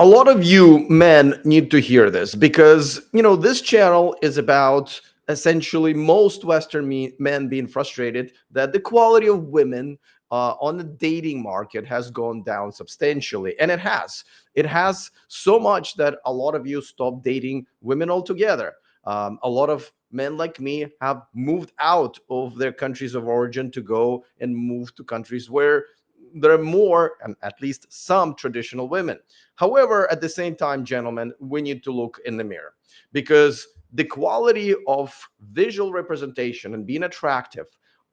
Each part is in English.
A lot of you men need to hear this because, this channel is about essentially most Western men being frustrated that the quality of women on the dating market has gone down substantially. And it has. It has so much that a lot of you stop dating women altogether. A lot of men like me have moved out of their countries of origin to go and move to countries where there are more, and at least some traditional women. However, at the same time, gentlemen, we need to look in the mirror because the quality of visual representation and being attractive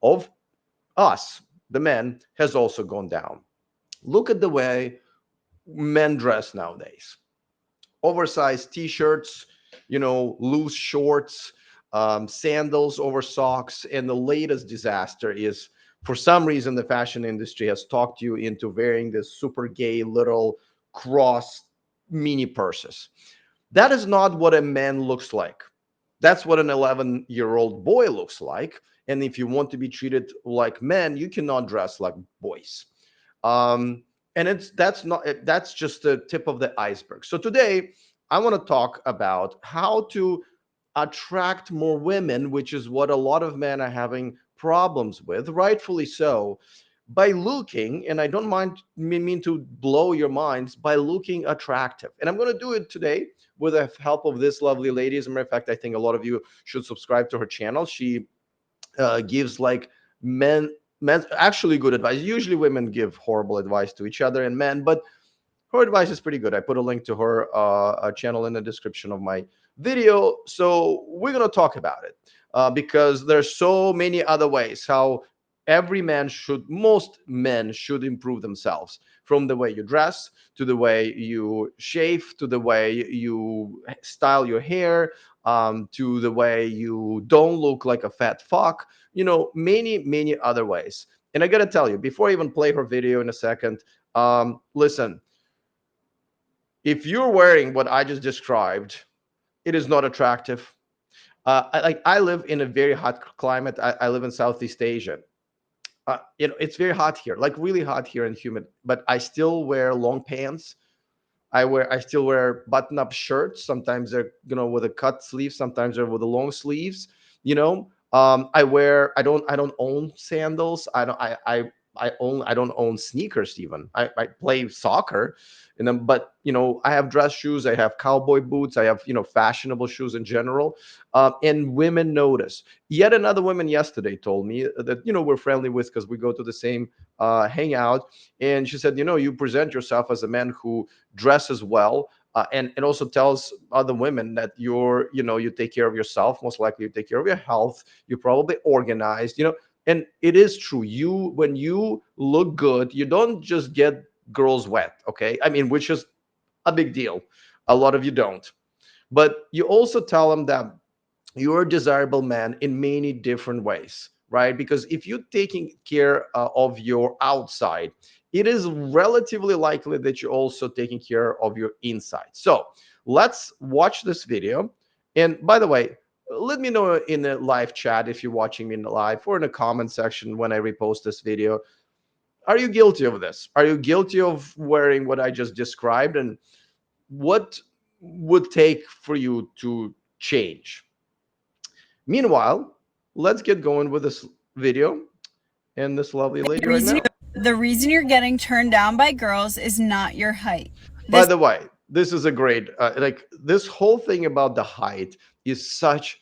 of us, the men, has also gone down. Look at the way men dress nowadays: oversized t-shirts, loose shorts, sandals over socks. And the latest disaster is, for some reason, the fashion industry has talked you into wearing this super gay little cross mini purses. That is not what a man looks like. That's what an 11-year-old boy looks like. And if you want to be treated like men, you cannot dress like boys. um, and that's just the tip of the iceberg. So today I want to talk about how to attract more women, which is what a lot of men are having problems with, rightfully so, by looking, and I don't mean to blow your minds, by looking attractive. And I'm going to do it today with the help of this lovely lady. As a matter of fact, I think a lot of you should subscribe to her channel. She gives like men actually good advice. Usually women give horrible advice to each other and men, but her advice is pretty good. I put a link to her channel in the description of my video. So we're going to talk about it because there's so many other ways how most men should improve themselves, from the way you dress to the way you shave to the way you style your hair, to the way you don't look like a fat fuck, many other ways. And I got to tell you, before I even play her video in a second, listen, if you're wearing what I just described, it is not attractive. I live in a very hot climate. I live in Southeast Asia. It's very hot here, like really hot here and humid. But I still wear long pants. I still wear button-up shirts. Sometimes they're with a cut sleeve. Sometimes they're with the long sleeves. I don't own sandals. I don't own sneakers even. I play soccer in them, but I have dress shoes. I have cowboy boots. I have fashionable shoes in general. And women notice. Yet another woman yesterday told me that we're friendly with because we go to the same hangout, and she said, you present yourself as a man who dresses well, and also tells other women that you take care of yourself. Most likely you take care of your health. You're probably organized. And it is true. When you look good, you don't just get girls wet. Okay, I mean, which is a big deal. A lot of you don't, but you also tell them that you're a desirable man in many different ways, right? Because if you're taking care of your outside, it is relatively likely that you're also taking care of your inside. So let's watch this video. And by the way, let me know in the live chat if you're watching me in the live, or in the comment section when I repost this video. Are you guilty of this? Are you guilty of wearing what I just described? And what would take for you to change? Meanwhile, let's get going with this video and this lovely lady The right reason now. the reason you're getting turned down by girls is not your height. By This the way, this is a great, like, this whole thing about the height is such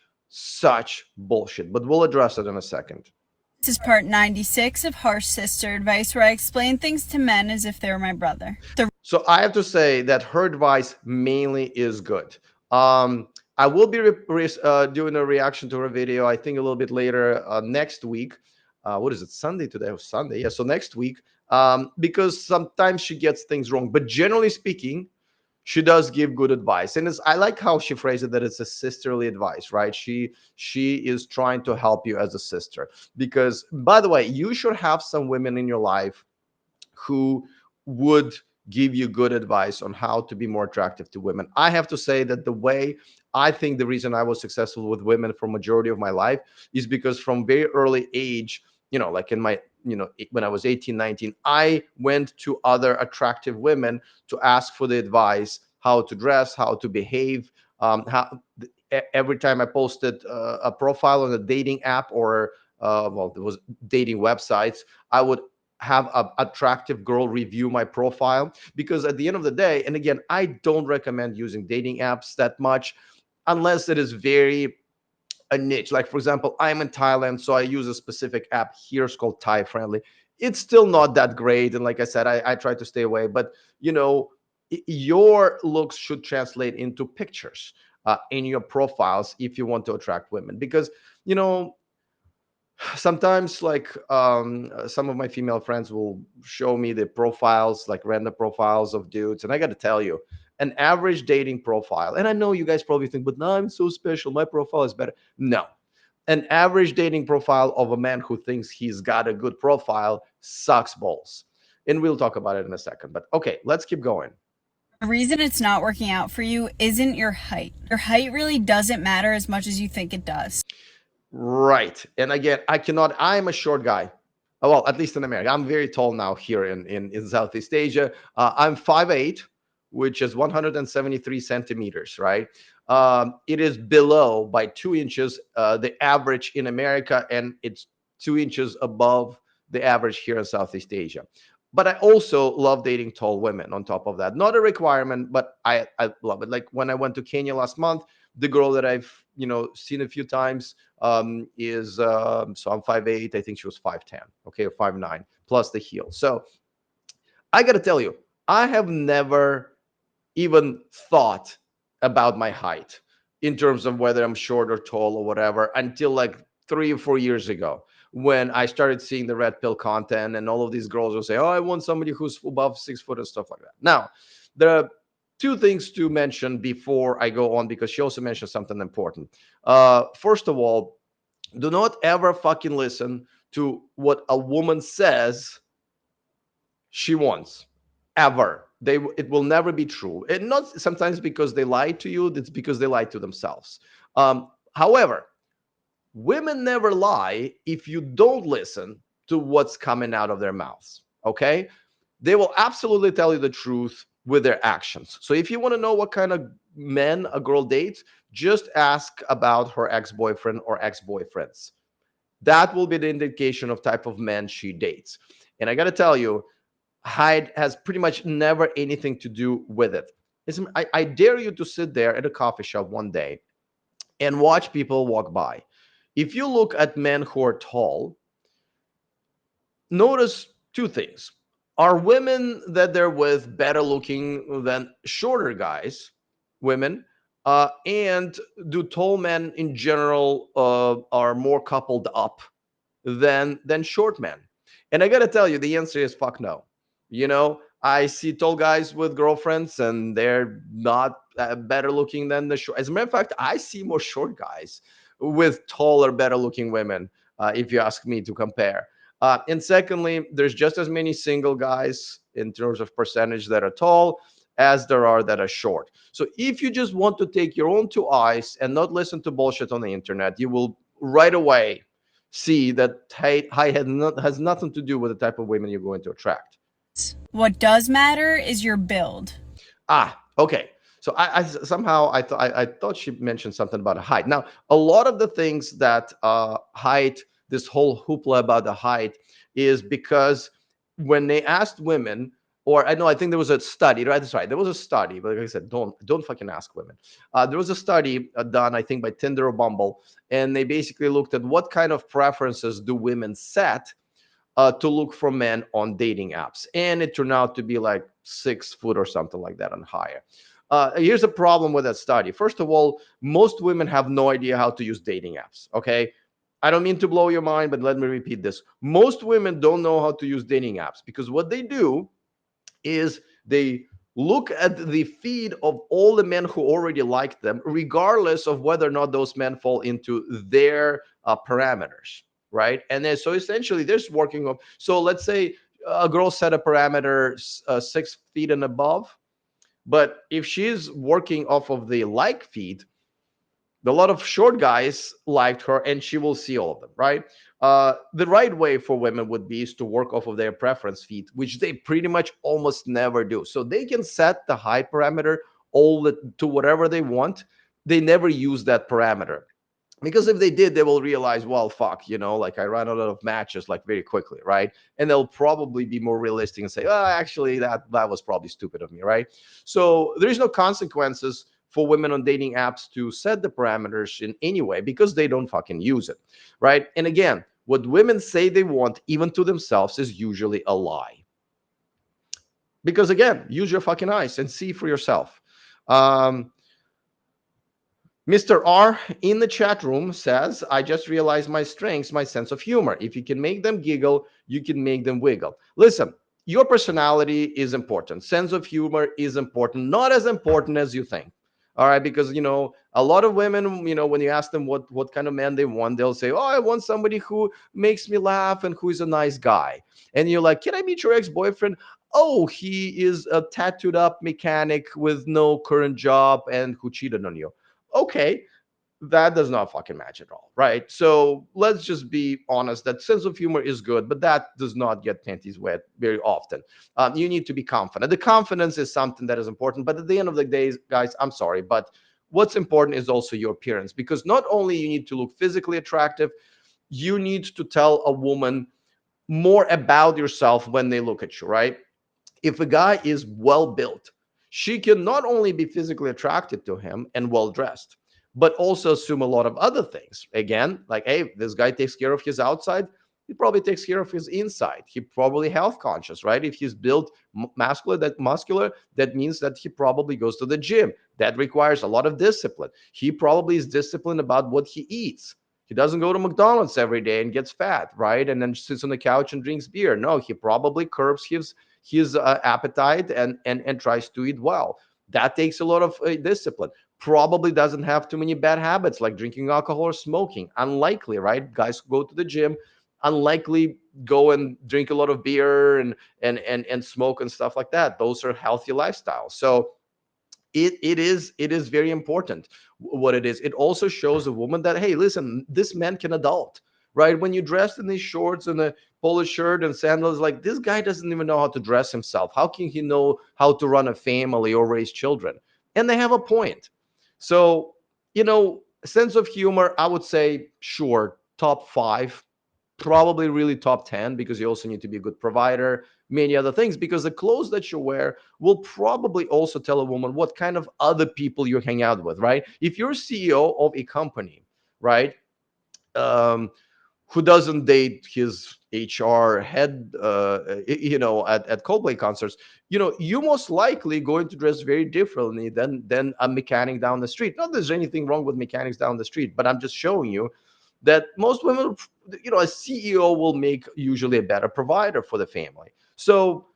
bullshit, but we'll address it in a second. is part 96 of Harsh Sister Advice, where I explain things to men as if they were my brother. So I have to say that her advice mainly is good. I will be doing a reaction to her video, I think a little bit later next week. What is it? Sunday today? Oh, Sunday. Yeah. So next week, because sometimes she gets things wrong, but generally speaking, she does give good advice. And I like how she phrased it, that it's a sisterly advice, right? She is trying to help you as a sister. Because, by the way, you should have some women in your life who would give you good advice on how to be more attractive to women. I have to say that the way I think the reason I was successful with women for majority of my life is because from very early age, like in my when I was 18, 19, I went to other attractive women to ask for the advice, how to dress, how to behave. Every time I posted a profile on a dating app or well, there was dating websites, I would have a attractive girl review my profile, because at the end of the day, and again, I don't recommend using dating apps that much unless it is very a niche. Like, for example, I'm in Thailand, so I use a specific app here. It's called Thai Friendly. It's still not that great, and like I said, I try to stay away. But your looks should translate into pictures in your profiles if you want to attract women, because you know sometimes, like, some of my female friends will show me the profiles, like random profiles of dudes, and I got to tell you, an average dating profile, and I know you guys probably think, but no, I'm so special, my profile is better. No, an average dating profile of a man who thinks he's got a good profile sucks balls, and we'll talk about it in a second. But okay, let's keep going. The reason it's not working out for you isn't your height. Your height really doesn't matter as much as you think it does. Right. And again, I'm a short guy. Well, at least in America. I'm very tall now here in Southeast Asia. I'm 5'8", which is 173 centimeters, right? It is below by 2 inches the average in America, and it's 2 inches above the average here in Southeast Asia. But I also love dating tall women on top of that. Not a requirement, but I love it. Like when I went to Kenya last month, the girl that I've seen a few times is so I'm 5'8". I think she was 5'10", okay, or 5'9", plus the heel. So I got to tell you, I have never even thought about my height in terms of whether I'm short or tall or whatever until like 3 or 4 years ago, when I started seeing the red pill content, and all of these girls will say, "Oh, I want somebody who's above 6 foot," and stuff like that. Now, there are two things to mention before I go on, because she also mentioned something important. First of all, do not ever fucking listen to what a woman says she wants, ever. It will never be true, and not sometimes because they lie to you. It's because they lie to themselves. However, women never lie if you don't listen to what's coming out of their mouths. Okay, they will absolutely tell you the truth with their actions. So if you want to know what kind of men a girl dates, just ask about her ex-boyfriend or ex-boyfriends. That will be the indication of type of man she dates. And I got to tell you, height has pretty much never anything to do with it. I dare you to sit there at a coffee shop one day and watch people walk by. If you look at men who are tall, notice two things. Are women that they're with better looking than shorter guys, women? And do tall men in general are more coupled up than short men? And I gotta tell you, the answer is fuck no. I see tall guys with girlfriends, and they're not better looking than the short. As a matter of fact, I see more short guys with taller, better looking women. If you ask me to compare. And secondly, there's just as many single guys in terms of percentage that are tall as there are that are short. So if you just want to take your own two eyes and not listen to bullshit on the internet, you will right away see that height has nothing to do with the type of women you're going to attract. What does matter is your build. Okay. So I somehow I thought she mentioned something about height. Now, a lot of the things that height, this whole hoopla about the height, is because when they asked women, or I think there was a study, right? That's right. There was a study, but like I said, don't fucking ask women. There was a study done, I think, by Tinder or Bumble, and they basically looked at what kind of preferences do women set to look for men on dating apps, and it turned out to be like 6 foot or something like that and higher. Here's a problem with that study. First of all, most women have no idea how to use dating apps. Okay, I don't mean to blow your mind, but let me repeat this. Most women don't know how to use dating apps, because what they do is they look at the feed of all the men who already like them, regardless of whether or not those men fall into their parameters, right? And then so essentially they're just working on. So let's say a girl set a parameter 6 feet and above, but if she's working off of the like feed, A lot of short guys liked her, and she will see all of them, right? The right way for women would be is to work off of their preference feed, which they pretty much almost never do. So they can set the height parameter to whatever they want. They never use that parameter, because if they did, they will realize, well, fuck, like I ran a lot of matches like very quickly, right? And they'll probably be more realistic and say, oh, actually, that was probably stupid of me, right? So there's no consequences for women on dating apps to set the parameters in any way, because they don't fucking use it, right? And again, what women say they want, even to themselves, is usually a lie. Because again, use your fucking eyes and see for yourself. um, Mr. R in the chat room says, I just realized my strengths, my sense of humor. If you can make them giggle, you can make them wiggle. Listen, your personality is important. Sense of humor is important, not as important as you think. All right, because a lot of women, when you ask them what kind of man they want, they'll say, "Oh, I want somebody who makes me laugh and who is a nice guy." And you're like, "Can I meet your ex-boyfriend?" "Oh, he is a tattooed up mechanic with no current job and who cheated on you." Okay, that does not fucking match at all, right? So let's just be honest that sense of humor is good, but that does not get panties wet very often. You need to be confident. The confidence is something that is important, but at the end of the day, guys, I'm sorry, but what's important is also your appearance, because not only you need to look physically attractive, you need to tell a woman more about yourself when they look at you, right? If a guy is well built, she can not only be physically attracted to him and well dressed, but also assume a lot of other things. Again, like, hey, this guy takes care of his outside. He probably takes care of his inside. He probably health conscious, right? If he's built muscular, that means that he probably goes to the gym. That requires a lot of discipline. He probably is disciplined about what he eats. He doesn't go to McDonald's every day and gets fat, right? And then sits on the couch and drinks beer. No, he probably curbs his appetite and tries to eat well. That takes a lot of discipline. Probably doesn't have too many bad habits like drinking alcohol or smoking. Unlikely, right? Guys who go to the gym unlikely go and drink a lot of beer and smoke and stuff like that. Those are healthy lifestyles. So it is very important what it is. It also shows a woman that, hey, listen, this man can adult, right? When you dressed in these shorts and a polo shirt and sandals, like, this guy doesn't even know how to dress himself. How can he know how to run a family or raise children? And they have a point. So, sense of humor, I would say, sure, top 5, probably really top 10, because you also need to be a good provider, many other things, because the clothes that you wear will probably also tell a woman what kind of other people you hang out with, right? If you're CEO of a company, right, um, who doesn't date his HR head, at Coldplay concerts, you most likely going to dress very differently than a mechanic down the street. Not that there's anything wrong with mechanics down the street, but I'm just showing you that most women, a CEO will make usually a better provider for the family. So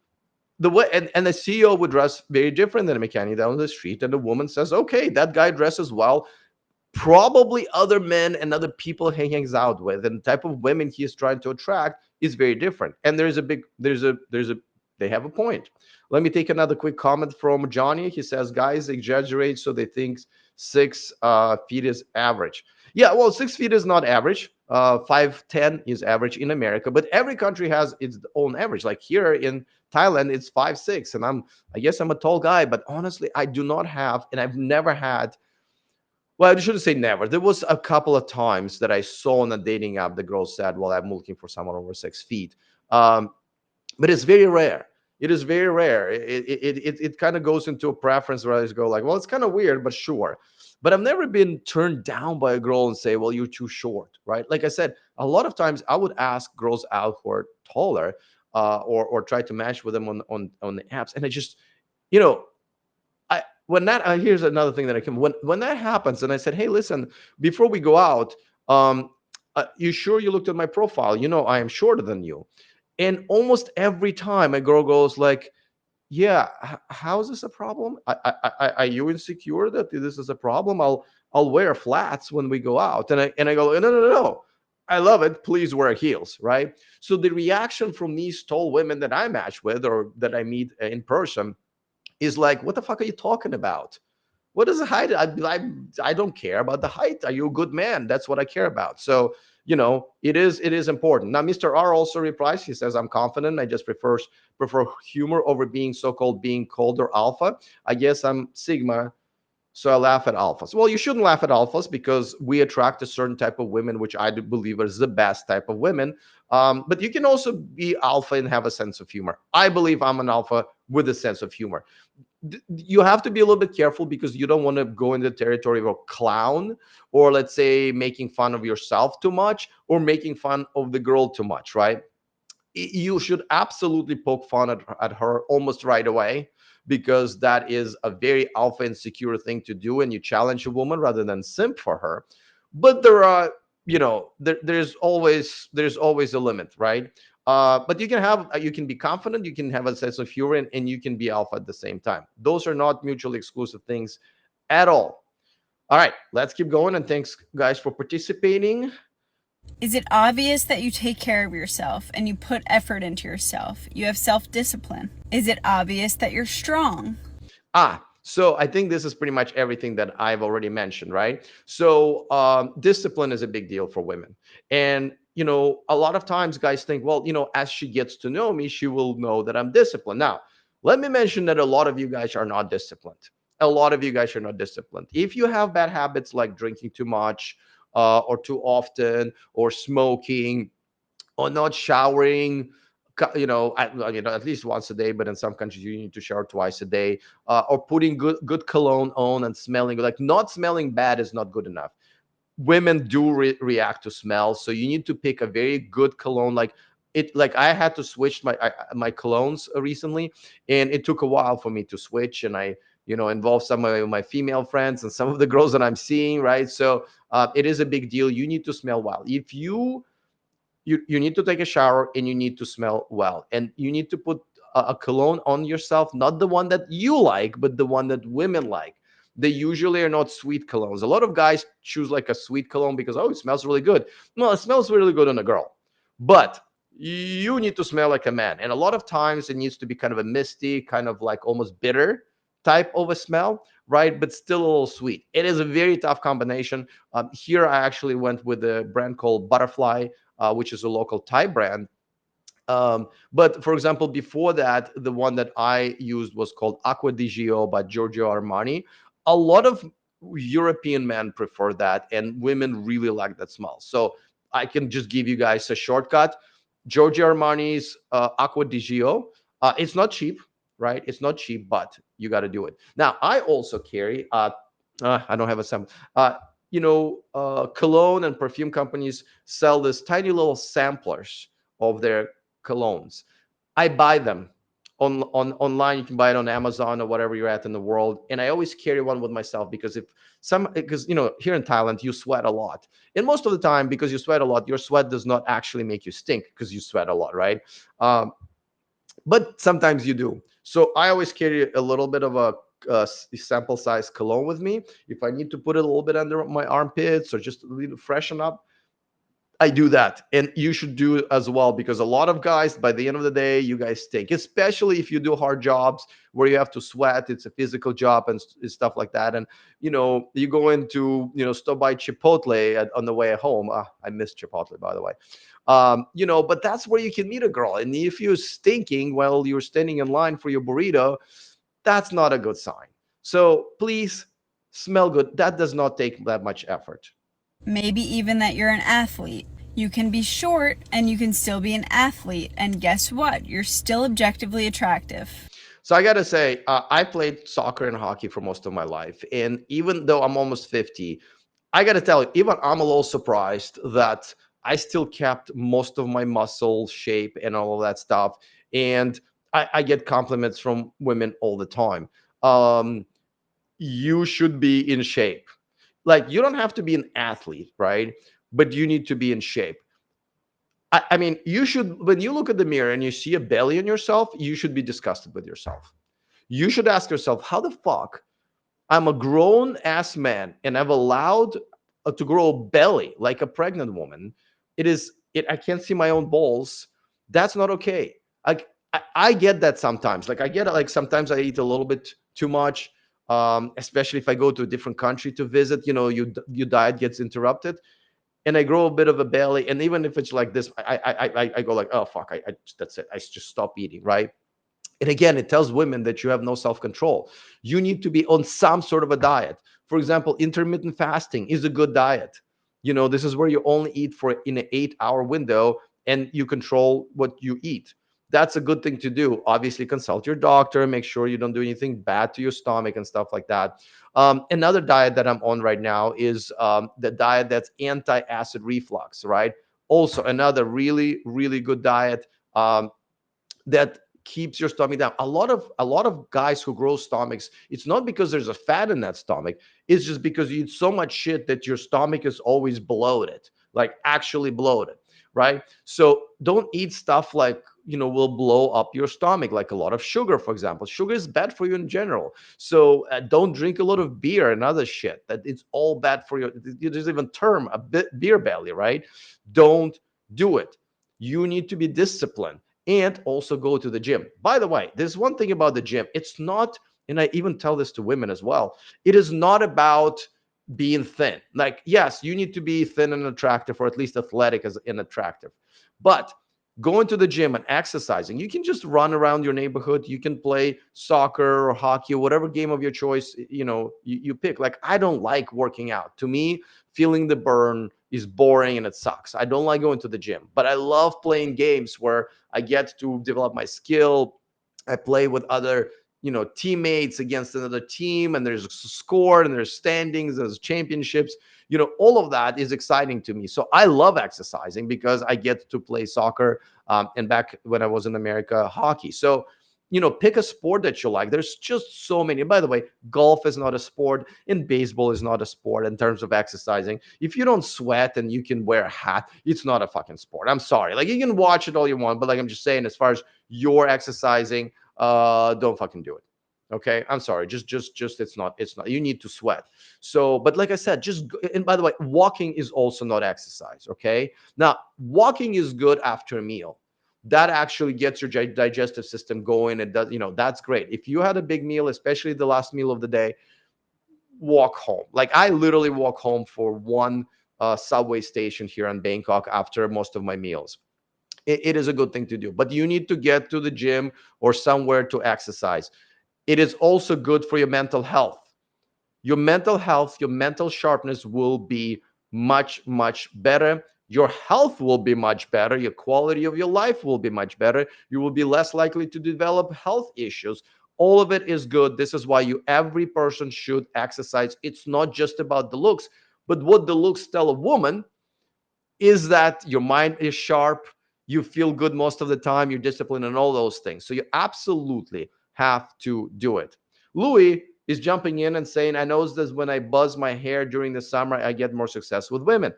the way and the CEO would dress very different than a mechanic down the street, and the woman says, okay, that guy dresses well. Probably other men and other people he hangs out with and the type of women he is trying to attract is very different. And there's a they have a point. Let me take another quick comment from Johnny. He says guys exaggerate so they think 6 feet is average. Yeah, well, 6 feet is not average. 5'10" is average in America, but every country has its own average. Like here in Thailand, it's 5'6", and I guess I'm a tall guy, but honestly, I do not have, and I've never had, well, I shouldn't say never. There was a couple of times that I saw on a dating app the girl said, well, I'm looking for someone over 6 feet. Um, but it's very rare. It is very rare. It kind of goes into a preference where I just go like, well, it's kind of weird, but sure. But I've never been turned down by a girl and say, well, you're too short, right? Like I said, a lot of times I would ask girls out who are taller, or try to match with them on the apps, and I just, you know, I when that here's another thing that I can when that happens, and I said, hey, listen, before we go out, um, you sure you looked at my profile? I am shorter than you. And almost every time a girl goes like, yeah, how is this a problem? Are you insecure that this is a problem? I'll wear flats when we go out. And I go, no, no, no, no. I love it. Please wear heels, right? So the reaction from these tall women that I match with or that I meet in person is like, what the fuck are you talking about? What is the height? I don't care about the height. Are you a good man? That's what I care about. So, it is important. Now, Mr. R also replies. He says, I'm confident. I just prefer humor over being called or alpha. I guess I'm Sigma, so I laugh at alphas. Well, you shouldn't laugh at alphas because we attract a certain type of women, which I do believe is the best type of women. But you can also be alpha and have a sense of humor. I believe I'm an alpha with a sense of humor. You have to be a little bit careful because you don't want to go in the territory of a clown, or let's say making fun of yourself too much, or making fun of the girl too much, right? You should absolutely poke fun at her almost right away, because that is a very alpha insecure thing to do, and you challenge a woman rather than simp for her. But there are, there's always a limit, right? But you can be confident, you can have a sense of humor, and you can be alpha at the same time. Those are not mutually exclusive things at all right, let's keep going, and thanks guys for participating. Is it obvious that you take care of yourself and you put effort into yourself? You have self discipline. Is it obvious that you're strong? So I think this is pretty much everything that I've already mentioned, right? So discipline is a big deal for women. And, a lot of times guys think, well, as she gets to know me, she will know that I'm disciplined. Now, let me mention that a lot of you guys are not disciplined. A lot of you guys are not disciplined. If you have bad habits like drinking too much, or too often, or smoking, or not showering, at least once a day, but in some countries you need to shower twice a day, or putting good cologne on and smelling like not smelling bad is not good enough. Women do react to smell, so you need to pick a very good cologne. Like I had to switch my colognes recently, and it took a while for me to switch, and I involved some of my female friends and some of the girls that I'm seeing, right? So it is a big deal. You need to smell well. If you need to take a shower, and you need to smell well, and you need to put a cologne on yourself, not the one that you like, but the one that women like. They usually are not sweet colognes. A lot of guys choose like a sweet cologne because, oh, it smells really good. No, it smells really good on a girl, but you need to smell like a man. And a lot of times it needs to be kind of a misty, kind of like almost bitter type of a smell, right? But still a little sweet. It is a very tough combination. Here I actually went with a brand called Butterfly, which is a local Thai brand. But for example, before that, the one that I used was called Acqua di Gio by Giorgio Armani. A lot of European men prefer that, and women really like that smell. So I can just give you guys a shortcut. Giorgio Armani's Acqua di Gio. It's not cheap, right? It's not cheap, but you got to do it. Now, I also carry. I don't have a sample. Cologne and perfume companies sell this tiny little samplers of their colognes. I buy them on online. You can buy it on Amazon or whatever you're at in the world. And I always carry one with myself because here in Thailand you sweat a lot, and most of the time because you sweat a lot, your sweat does not actually make you stink because you sweat a lot, right? Um, but sometimes you do. So I always carry a little bit of a sample size cologne with me if I need to put it a little bit under my armpits or just a little freshen up. I do that. And you should do it as well, because a lot of guys, by the end of the day, you guys stink, especially if you do hard jobs where you have to sweat. It's a physical job and stuff like that. And, you go into, stop by Chipotle on the way home. I miss Chipotle, by the way. But that's where you can meet a girl. And if you're stinking while you're standing in line for your burrito, that's not a good sign. So please smell good. That does not take that much effort. Maybe even that you're an athlete. You can be short and you can still be an athlete. And guess what? You're still objectively attractive. So I got to say, I played soccer and hockey for most of my life. And even though I'm almost 50, I got to tell you, even I'm a little surprised that I still kept most of my muscle shape and all of that stuff. And I get compliments from women all the time. Um, you should be in shape. Like, you don't have to be an athlete, right? But you need to be in shape. I mean, you should, when you look at the mirror and you see a belly on yourself, you should be disgusted with yourself. You should ask yourself, how the fuck I'm a grown ass man and I've allowed to grow a belly like a pregnant woman. I can't see my own balls. That's not okay. I get that sometimes. Like, I get it. Like, sometimes I eat a little bit too much. especially if I go to a different country to visit. Your diet gets interrupted, and I grow a bit of a belly. And even if it's like this, I go like, oh fuck, that's it. I just stop eating, right? And again, it tells women that you have no self control. You need to be on some sort of a diet. For example, intermittent fasting is a good diet. This is where you only eat for in an 8 hour window and you control what you eat. That's a good thing to do. Obviously, consult your doctor, make sure you don't do anything bad to your stomach and stuff like that. Another diet that I'm on right now is the diet that's anti acid reflux, right? Also, another really, really good diet. That keeps your stomach down. A lot of guys who grow stomachs, it's not because there's a fat in that stomach. It's just because you eat so much shit that your stomach is always bloated, like actually bloated, right? So don't eat stuff like will blow up your stomach, like a lot of sugar, for example. Sugar is bad for you in general. So don't drink a lot of beer and other shit. That it's all bad for you. There's even term a bit beer belly, right? Don't do it. You need to be disciplined and also go to the gym. By the way, there's one thing about the gym. It's not, and I even tell this to women as well, it is not about being thin. Like, yes, you need to be thin and attractive, or at least athletic as and attractive. But going to the gym and exercising, you can just run around your neighborhood. You can play soccer or hockey or whatever game of your choice, you pick. Like, I don't like working out. To me, feeling the burn is boring and it sucks. I don't like going to the gym, but I love playing games where I get to develop my skill. I play with other, teammates against another team, and there's a score and there's standings, there's championships. All of that is exciting to me. So I love exercising because I get to play soccer, and back when I was in America, hockey. So pick a sport that you like. There's just so many. By the way, golf is not a sport, and baseball is not a sport in terms of exercising. If you don't sweat and you can wear a hat, it's not a fucking sport. I'm sorry. Like, you can watch it all you want, but like, I'm just saying, as far as your exercising, don't fucking do it. Okay, I'm sorry. Just it's not. You need to sweat. So, but like I said, and by the way, walking is also not exercise. Okay, now walking is good after a meal. That actually gets your digestive system going. It does, that's great. If you had a big meal, especially the last meal of the day, walk home. Like, I literally walk home for one subway station here in Bangkok after most of my meals. It is a good thing to do, but you need to get to the gym or somewhere to exercise. It is also good for your mental health. Your mental sharpness will be much, much better. Your health will be much better. Your quality of your life will be much better. You will be less likely to develop health issues. All of it is good. This is why every person should exercise. It's not just about the looks, but what the looks tell a woman is that your mind is sharp, you feel good most of the time, you're disciplined, and all those things. So you absolutely have to do it. Louis is jumping in and saying, I notice that when I buzz my hair during the summer, I get more success with women.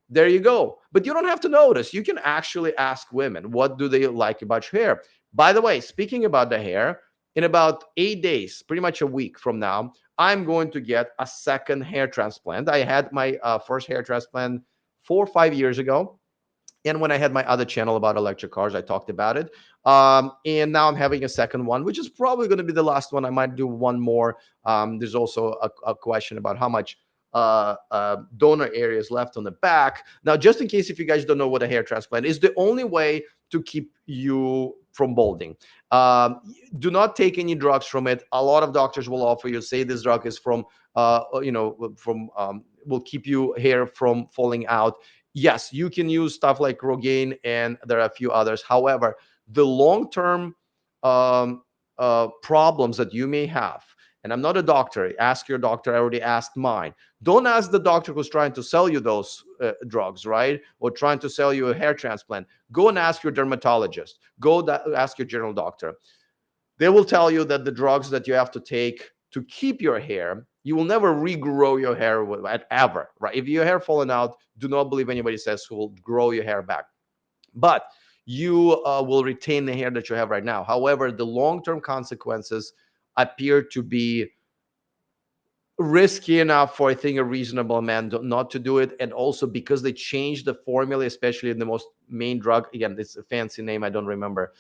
There you go. But you don't have to notice. You can actually ask women, what do they like about your hair? By the way, speaking about the hair, in about 8 days, pretty much a week from now, I'm going to get a second hair transplant. I had my first hair transplant 4 or 5 years ago. And when I had my other channel about electric cars, I talked about it. And now I'm having a second one, which is probably going to be the last one. I might do one more. There's also a question about how much donor areas left on the back. Now, just in case if you guys don't know what a hair transplant is, the only way to keep you from balding. Do not take any drugs from it. A lot of doctors will offer you, say this drug is will keep you hair from falling out. Yes, you can use stuff like Rogaine, and there are a few others. However, the long-term problems that you may have, and I'm not a doctor, ask your doctor. I already asked mine. Don't ask the doctor who's trying to sell you those drugs, right? Or trying to sell you a hair transplant. Go and ask your dermatologist. Ask your general doctor. They will tell you that the drugs that you have to take to keep your hair, you will never regrow your hair ever, right? If your hair falling out, do not believe anybody says who will grow your hair back. But you will retain the hair that you have right now. However, the long-term consequences appear to be risky enough for, I think, a reasonable man not to do it. And also because they changed the formula, especially in the most main drug. Again, it's a fancy name, I don't remember.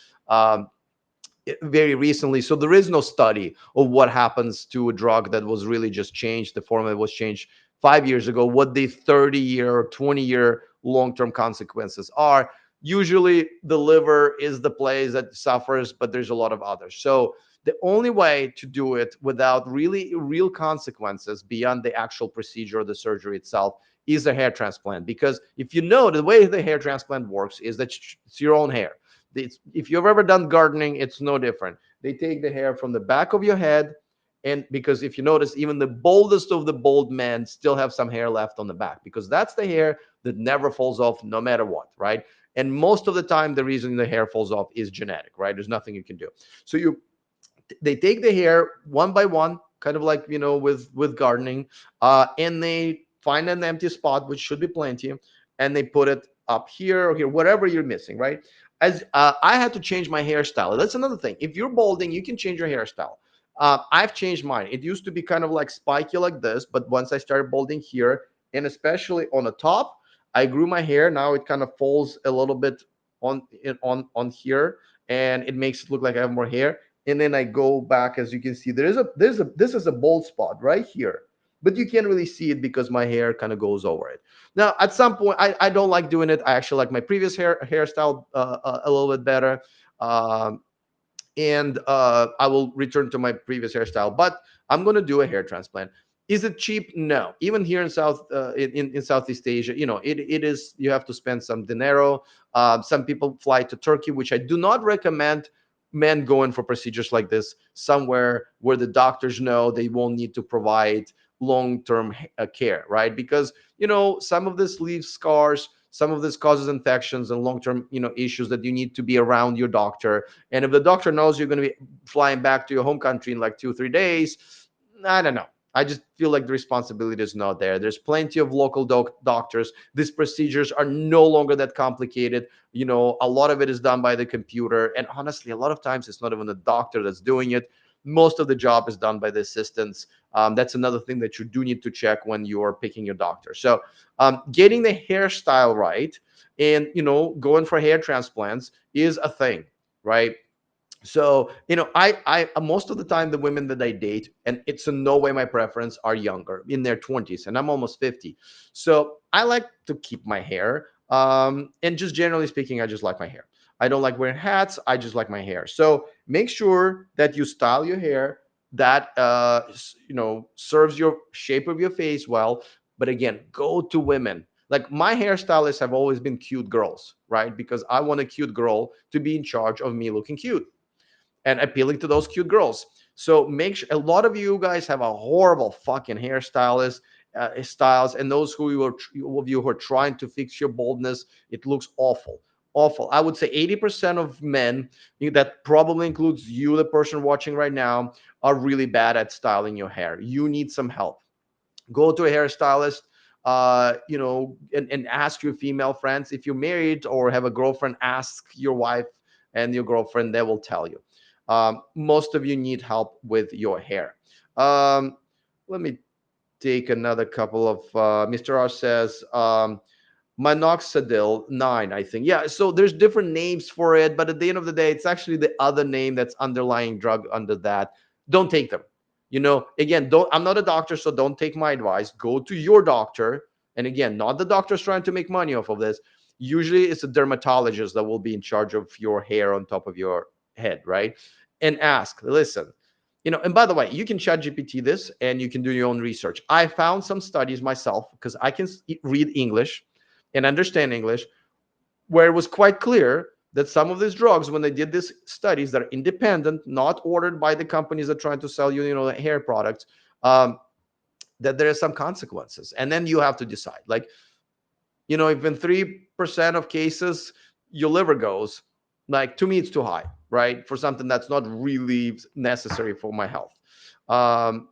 very recently. So there is no study of what happens to a drug that was really just changed. The format was changed 5 years ago. What the 30-year or 20-year long-term consequences are. Usually, the liver is the place that suffers, but there's a lot of others. So the only way to do it without really real consequences beyond the actual procedure or the surgery itself is a hair transplant. Because if you know, the way the hair transplant works is that it's your own hair. If you've ever done gardening, it's no different. They take the hair from the back of your head, and because if you notice, even the boldest of the bold men still have some hair left on the back, because that's the hair that never falls off no matter what, right? And most of the time, the reason the hair falls off is genetic, right? There's nothing you can do. So they take the hair one by one, kind of like, with gardening, and they find an empty spot, which should be plenty, and they put it up here or here, whatever you're missing, right? As I had to change my hairstyle. That's another thing. If you're balding, you can change your hairstyle. I've changed mine. It used to be kind of like spiky like this, but once I started balding here, and especially on the top, I grew my hair. Now it kind of falls a little bit on here, and it makes it look like I have more hair. And then I go back, as you can see, this is a bald spot right here, but you can't really see it because my hair kind of goes over it. Now, at some point, I don't like doing it. I actually like my previous hairstyle a little bit better. Um, and I will return to my previous hairstyle. But I'm going to do a hair transplant. Is it cheap? No. Even here in in Southeast Asia, it is. You have to spend some dinero. Some people fly to Turkey, which I do not recommend men going for procedures like this somewhere where the doctors know they won't need to provide long-term care, right? Because some of this leaves scars, some of this causes infections and long-term issues that you need to be around your doctor. And if the doctor knows you're going to be flying back to your home country in like 2 3 days, I don't know. I just feel like the responsibility is not there. There's plenty of local doctors. These procedures are no longer that complicated. A lot of it is done by the computer. And honestly, a lot of times it's not even the doctor that's doing it. Most of the job is done by the assistants. That's another thing that you do need to check when you are picking your doctor. So getting the hairstyle right and going for hair transplants is a thing, right? So I most of the time the women that I date, and it's in no way my preference, are younger, in their 20s, and I'm almost 50. So I like to keep my hair, and just generally speaking, I just like my hair. I don't like wearing hats. I just like my hair. So make sure that you style your hair that serves your shape of your face well. But again, go to women. Like, my hairstylists have always been cute girls, right? Because I want a cute girl to be in charge of me looking cute and appealing to those cute girls. So make sure, a lot of you guys have a horrible fucking hairstylist styles, and those of you who are trying to fix your baldness, it looks awful. Awful. I would say 80% of men, that probably includes you, the person watching right now, are really bad at styling your hair. You need some help. Go to a hairstylist, and ask your female friends. If you're married or have a girlfriend, ask your wife and your girlfriend. They will tell you. Most of you need help with your hair. Let me take another couple of. Mr. R says minoxidil 9, I think. Yeah, so there's different names for it, but at the end of the day, it's actually the other name that's underlying drug under that. Don't take them. Again, don't. I'm not a doctor, so don't take my advice. Go to your doctor, and again, not the doctors trying to make money off of this. Usually, it's a dermatologist that will be in charge of your hair on top of your head, right? And ask, listen, and by the way, you can chat GPT this and you can do your own research. I found some studies myself because I can read English and understand English, where it was quite clear that some of these drugs, when they did these studies that are independent, not ordered by the companies that are trying to sell you, hair products, that there are some consequences. And then you have to decide, like, if in 3% of cases your liver goes, like, to me, it's too high, right? For something that's not really necessary for my health.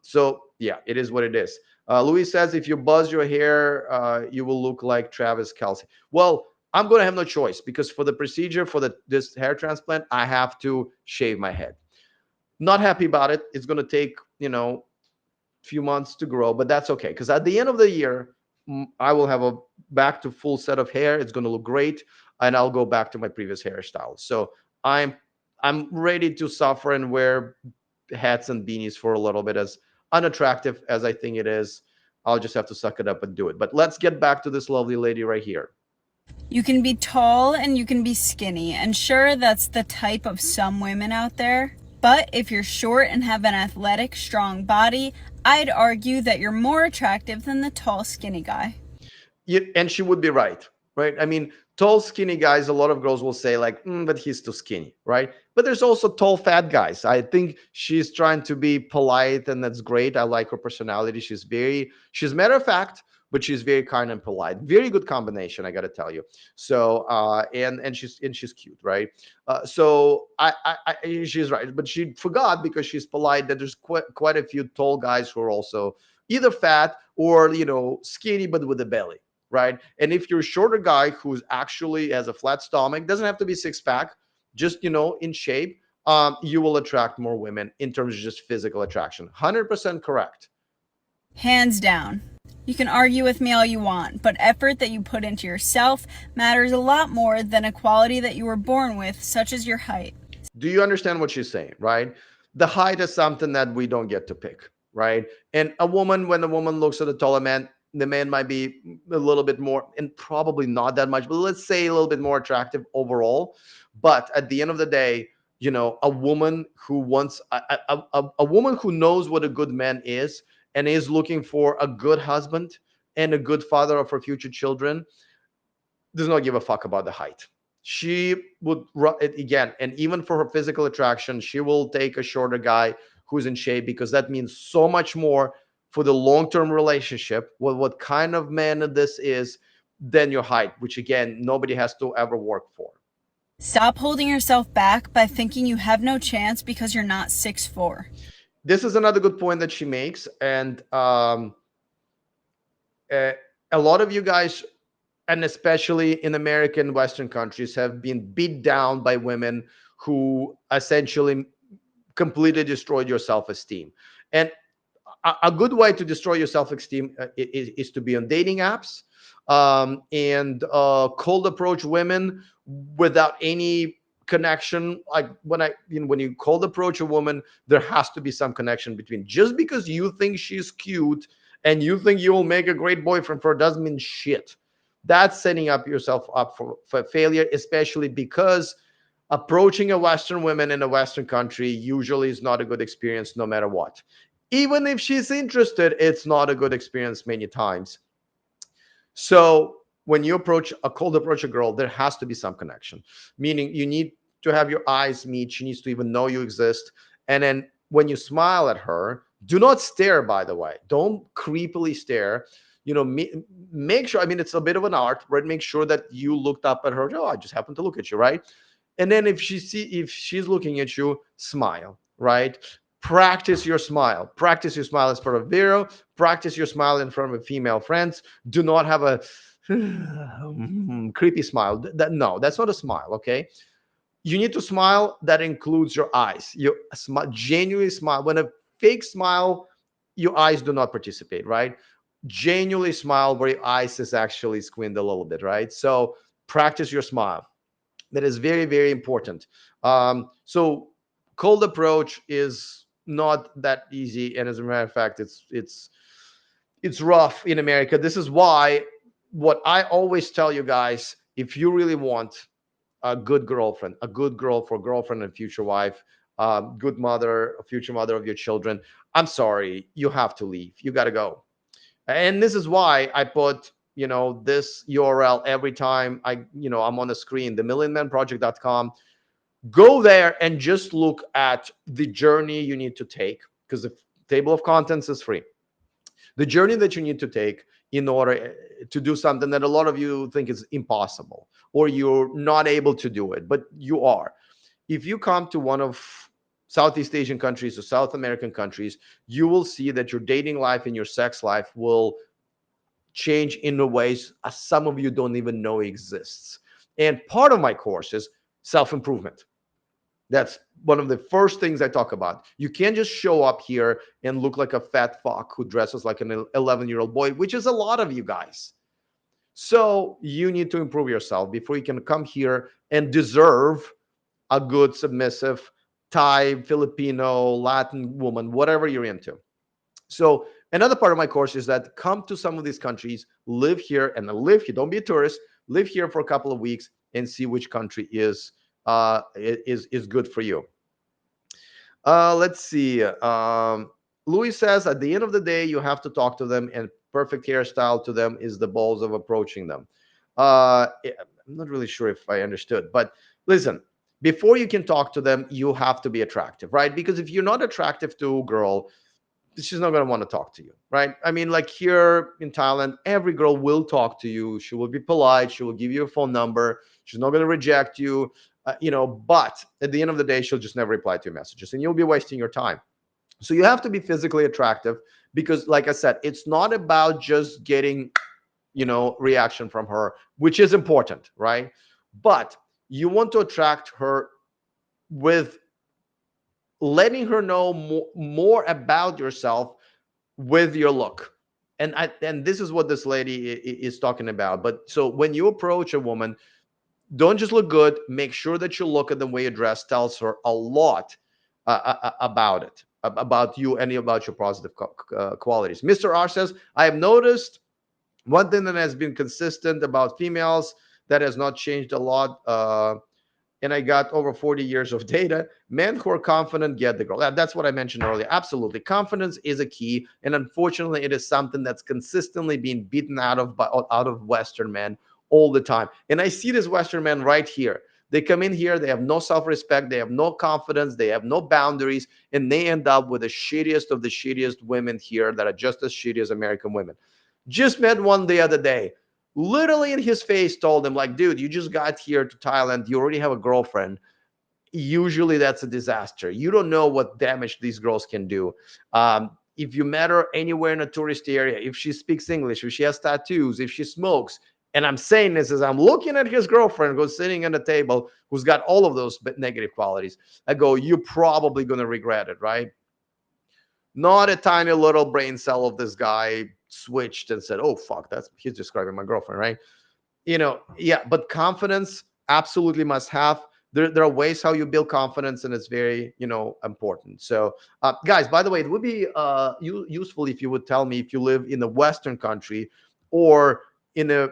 So yeah, it is what it is. Louis says, if you buzz your hair, you will look like Travis Kelce. Well, I'm going to have no choice, because for the procedure, for this hair transplant, I have to shave my head. Not happy about it. It's going to take, few months to grow, but that's okay, because at the end of the year, I will have a back to full set of hair. It's going to look great, and I'll go back to my previous hairstyle. So I'm I'm ready to suffer and wear hats and beanies for a little bit. As unattractive as I think it is, I'll just have to suck it up and do it. But let's get back to this lovely lady right here. You can be tall and you can be skinny, and sure, that's the type of some women out there. But if you're short and have an athletic, strong body, I'd argue that you're more attractive than the tall, skinny guy. And she would be right, right? I mean, tall, skinny guys, a lot of girls will say, like, but he's too skinny, right? But there's also tall, fat guys. I think she's trying to be polite, and that's great. I like her personality. She's matter of fact, but she's very kind and polite. Very good combination, I got to tell you. So, and she's cute, right? She's right, but she forgot, because she's polite, that there's quite a few tall guys who are also either fat or skinny but with a belly, right? And if you're a shorter guy who's actually has a flat stomach, doesn't have to be six pack, just in shape, you will attract more women in terms of just physical attraction. 100% correct. Hands down. You can argue with me all you want, but effort that you put into yourself matters a lot more than a quality that you were born with, such as your height. Do you understand what she's saying, right? The height is something that we don't get to pick, right? And when a woman looks at a taller man, the man might be a little bit more, and probably not that much, but let's say a little bit more attractive overall. But at the end of the day, a woman who wants a woman who knows what a good man is and is looking for a good husband and a good father of her future children does not give a fuck about the height. She would again, and even for her physical attraction, she will take a shorter guy who's in shape, because that means so much more for the long-term relationship, what kind of man this is, than your height, which again, nobody has to ever work for. Stop holding yourself back by thinking you have no chance because you're not 6'4". This is another good point that she makes, and a lot of you guys, and especially in American Western countries, have been beat down by women who essentially completely destroyed your self-esteem. And a good way to destroy your self-esteem is to be on dating apps, and cold approach women without any connection. Like when you cold approach a woman, there has to be some connection between. Just because you think she's cute and you think you will make a great boyfriend for her doesn't mean shit. That's setting up yourself up for failure, especially because approaching a Western woman in a Western country usually is not a good experience, no matter what. Even if she's interested, it's not a good experience many times. So when you cold approach a girl, there has to be some connection, meaning you need to have your eyes meet. She needs to even know you exist. And then when you smile at her, do not stare, by the way. Don't creepily stare. Make sure, I mean, it's a bit of an art, right? Make sure that you looked up at her. Oh, I just happened to look at you, right? And then if she's looking at you, smile, right? Practice your smile. Practice your smile in front of Vero. Practice your smile in front of female friends. Do not have a creepy smile. No, that's not a smile. Okay, you need to smile that includes your eyes. You genuinely smile. When a fake smile, your eyes do not participate, right? Genuinely smile where your eyes is actually squinted a little bit, right? So practice your smile. That is very, very important. So cold approach is not that easy, and as a matter of fact, it's rough in America. This is why what I always tell you guys: if you really want a good girlfriend, a good girl for girlfriend and future wife, good mother, a future mother of your children, I'm sorry, you have to leave. You got to go. And this is why I put this URL every time I'm on the screen, themillionmanproject.com. Go there and just look at the journey you need to take, because the table of contents is free. The journey that you need to take in order to do something that a lot of you think is impossible, or you're not able to do it, but you are. If you come to one of Southeast Asian countries or South American countries, you will see that your dating life and your sex life will change in the ways some of you don't even know exists. And part of my course is self-improvement. That's one of the first things I talk about. You can't just show up here and look like a fat fuck who dresses like an 11-year-old boy, which is a lot of you guys. So you need to improve yourself before you can come here and deserve a good submissive Thai, Filipino, Latin woman, whatever you're into. So another part of my course is that come to some of these countries, live here, and live here. Don't be a tourist. Live here for a couple of weeks and see which country is good for you. Let's see. Louis says at the end of the day, you have to talk to them, and perfect hairstyle to them is the balls of approaching them. I'm not really sure if I understood, but listen, before you can talk to them, you have to be attractive, right? Because if you're not attractive to a girl, she's not going to want to talk to you, right? I mean, like here in Thailand, every girl will talk to you. She will be polite. She will give you a phone number. She's not going to reject you, but at the end of the day, she'll just never reply to your messages and you'll be wasting your time. So you have to be physically attractive because, like I said, it's not about just getting, reaction from her, which is important, right? But you want to attract her with letting her know more about yourself with your look. And this is what this lady is talking about. But so when you approach a woman, don't just look good. Make sure that you look at the way you dress tells her a lot about it, about you, and about your positive qualities. Mr. R says, I have noticed one thing that has been consistent about females that has not changed a lot. And I got over 40 years of data. Men who are confident get the girl. That's what I mentioned earlier. Absolutely. Confidence is a key. And unfortunately, it is something that's consistently being beaten out of Western men all the time. And I see this Western men right here. They come in here, they have no self-respect, they have no confidence, they have no boundaries, and they end up with the shittiest of the shittiest women here that are just as shitty as American women. Just met one the other day, literally in his face told him, like, dude, you just got here to Thailand, you already have a girlfriend. Usually that's a disaster. You don't know what damage these girls can do. If you met her anywhere in a tourist area, if she speaks English, if she has tattoos, if she smokes, and I'm saying this as I'm looking at his girlfriend who's sitting at the table, who's got all of those negative qualities, I go, you're probably going to regret it, right? Not a tiny little brain cell of this guy switched and said, oh, fuck, he's describing my girlfriend, right? Yeah, but confidence absolutely must have. There are ways how you build confidence, and it's very, important. So, guys, by the way, it would be useful if you would tell me if you live in a Western country or in a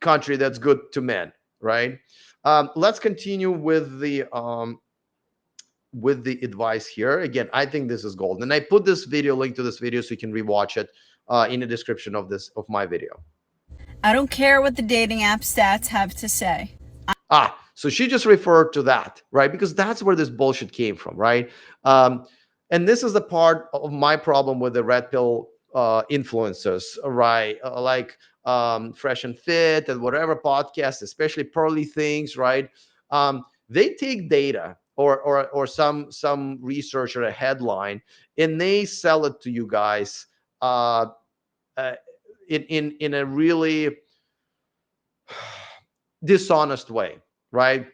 country that's good to men, right? Let's continue with the advice here. Again, I think this is gold, and I put this video link to this video so you can rewatch it in the description of my video. I don't care what the dating app stats have to say. So she just referred to that, right? Because that's where this bullshit came from, right? And this is the part of my problem with the red pill influencers, right? Like Fresh and Fit and whatever podcast, especially Pearly Things, right? They take data or some research or a headline, and they sell it to you guys uh, in a really dishonest way, right?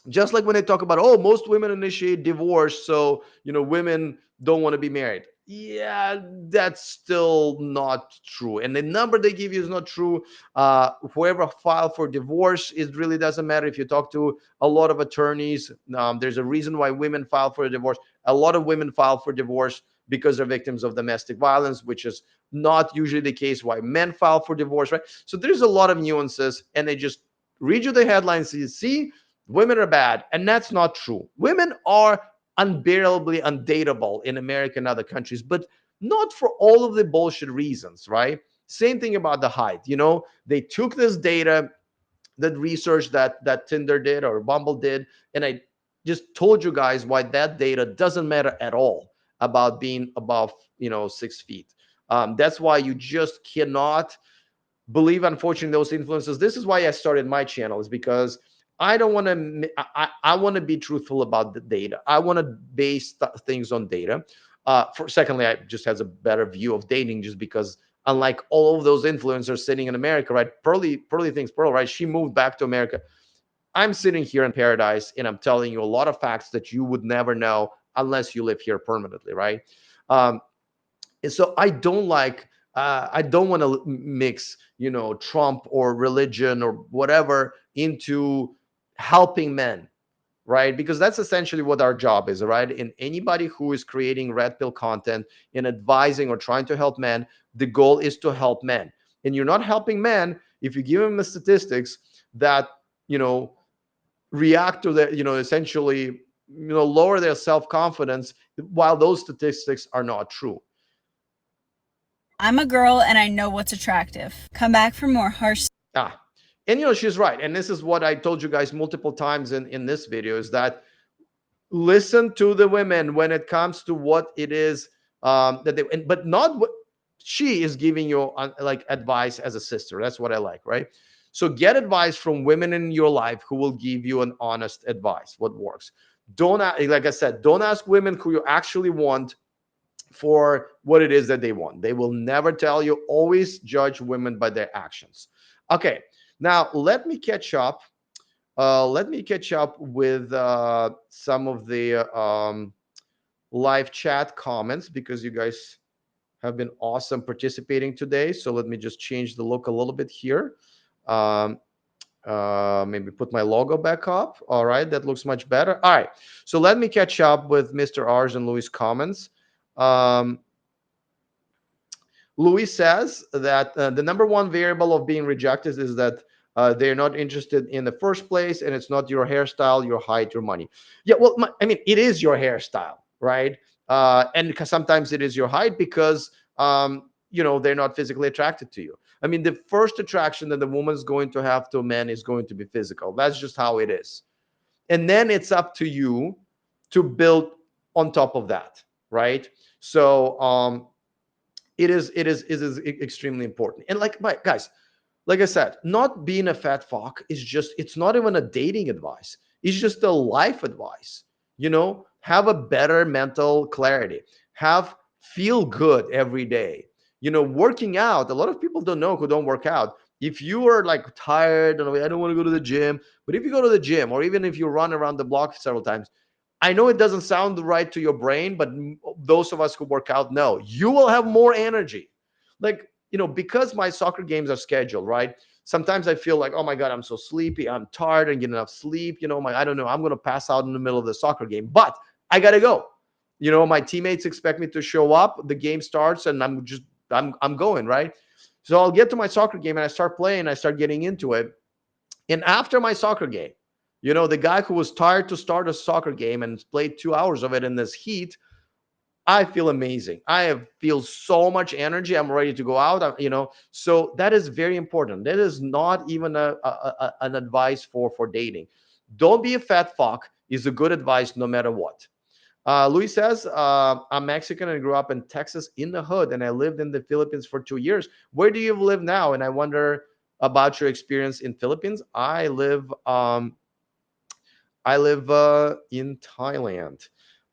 Just like when they talk about, oh, most women initiate divorce, so women don't want to be married. Yeah, that's still not true, and the number they give you is not true. Whoever filed for divorce, it really doesn't matter. If you talk to a lot of attorneys, there's a reason why women file for a divorce. A lot of women file for divorce because they're victims of domestic violence, which is not usually the case why men file for divorce, right? So there's a lot of nuances, and they just read you the headlines, you see women are bad, and that's not true. Women are unbearably undateable in America and other countries, but not for all of the bullshit reasons, right? Same thing about the height. They took this data, that research that Tinder did or Bumble did, and I just told you guys why that data doesn't matter at all about being above 6 feet. That's why you just cannot believe, unfortunately, those influences. This is why I started my channel, is because I don't want to. I want to be truthful about the data. I want to base things on data. Secondly, I just has a better view of dating, just because unlike all of those influencers sitting in America, right? Pearly thinks Pearl, right? She moved back to America. I'm sitting here in paradise, and I'm telling you a lot of facts that you would never know unless you live here permanently, right? And so I don't want to mix, Trump or religion or whatever into helping men. right? Because that's essentially what our job is, right? And anybody who is creating red pill content and advising or trying to help men, the goal is to help men. And you're not helping men if you give them the statistics that, you know, react to the, essentially, lower their self-confidence, while those statistics are not true. I'm a girl and I know what's attractive. Come back for more harsh. Ah, and she's right. And this is what I told you guys multiple times in this video, is that listen to the women when it comes to what it is, that they, but not what she is giving you, like advice as a sister. That's what I like, right? So get advice from women in your life who will give you an honest advice, what works. Don't, like I said, don't ask women who you actually want for what it is that they want. They will never tell you. Always judge women by their actions. Okay, now let me catch up. Let me catch up with some of the live chat comments, because you guys have been awesome participating today. So let me just change the look a little bit here. Um, maybe put my logo back up. All right, that looks much better. All right, so let me catch up with Mr. R's and Louis' comments. Um, Louis says that the number one variable of being rejected is that they're not interested in the first place, and it's not your hairstyle, your height, your money. Yeah, well, I mean, it is your hairstyle, right? And because sometimes it is your height, because they're not physically attracted to you. I mean, the first attraction that the woman's going to have to a man is going to be physical. That's just how it is. And then it's up to you to build on top of that, right? So it is extremely important. And like, my guys, like I said, not being a fat fuck is just, it's not even a dating advice. It's just a life advice. Have a better mental clarity. Feel good every day. Working out, a lot of people don't know, who don't work out. If you are like tired and I don't want to go to the gym, but if you go to the gym, or even if you run around the block several times, I know it doesn't sound right to your brain, but those of us who work out know you will have more energy. Like, because my soccer games are scheduled, right? Sometimes I feel like, oh my God, I'm so sleepy. I'm tired and get enough sleep. I don't know. I'm going to pass out in the middle of the soccer game, but I got to go. My teammates expect me to show up. The game starts and I'm going, right? So I'll get to my soccer game and I start playing. I start getting into it. And after my soccer game, the guy who was tired to start a soccer game and played 2 hours of it in this heat, I feel amazing. Feel so much energy. I'm ready to go out. So that is very important. That is not even an advice for dating. Don't be a fat fuck is a good advice no matter what. Luis says, I'm Mexican and grew up in Texas in the hood, and I lived in the Philippines for 2 years. Where do you live now? And I wonder about your experience in Philippines. I live in Thailand.